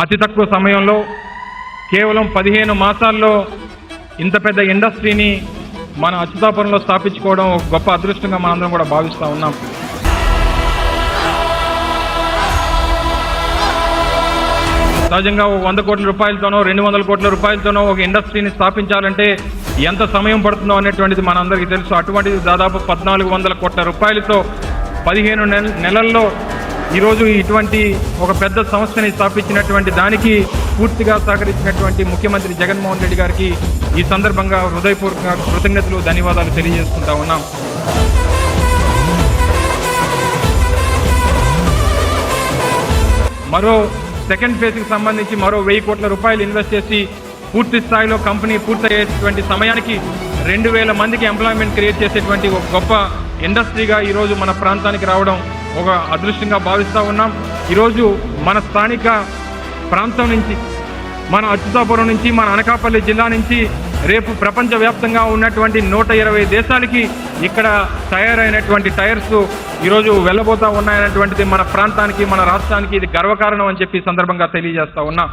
అతి తక్కువ సమయంలో కేవలం 15 మాసాల్లో ఇంత పెద్ద ఇండస్ట్రీని మన అచ్యుతాపురంలో స్థాపించుకోవడం ఒక గొప్ప అదృష్టంగా మనందరం కూడా భావిస్తూ ఉన్నాం. సహజంగా 100 కోట్ల రూపాయలతోనో 200 కోట్ల రూపాయలతోనో ఒక ఇండస్ట్రీని స్థాపించాలంటే ఎంత సమయం పడుతుందో అనేటువంటిది మనందరికీ తెలుసు. అటువంటిది దాదాపు 1400 కోట్ల రూపాయలతో 15 నెలల్లో ఈరోజు ఇటువంటి ఒక పెద్ద సంస్థని స్థాపించినటువంటి దానికి పూర్తిగా సహకరించినటువంటి ముఖ్యమంత్రి జగన్మోహన్ రెడ్డి గారికి ఈ సందర్భంగా హృదయపూర్వక కృతజ్ఞతలు, ధన్యవాదాలు తెలియజేసుకుంటా ఉన్నాం. మరో సెకండ్ ఫేజ్కి సంబంధించి మరో 1000 కోట్ల రూపాయలు ఇన్వెస్ట్ చేసి పూర్తి స్థాయిలో కంపెనీ పూర్తయ్యేటువంటి సమయానికి 2000 మందికి ఎంప్లాయ్మెంట్ క్రియేట్ చేసేటువంటి ఒక గొప్ప ఇండస్ట్రీగా ఈరోజు మన ప్రాంతానికి రావడం ఒక అదృష్టంగా భావిస్తూ ఉన్నాం. ఈరోజు మన స్థానిక ప్రాంతం నుంచి, మన అచ్యుతాపురం నుంచి, మన అనకాపల్లి జిల్లా నుంచి రేపు ప్రపంచవ్యాప్తంగా ఉన్నటువంటి 120 దేశాలకి ఇక్కడ తయారైనటువంటి టైర్స్ ఈరోజు వెళ్ళబోతా ఉన్నాయనేటువంటిది మన ప్రాంతానికి, మన రాష్ట్రానికి ఇది గర్వకారణం అని చెప్పి సందర్భంగా తెలియజేస్తా ఉన్నా.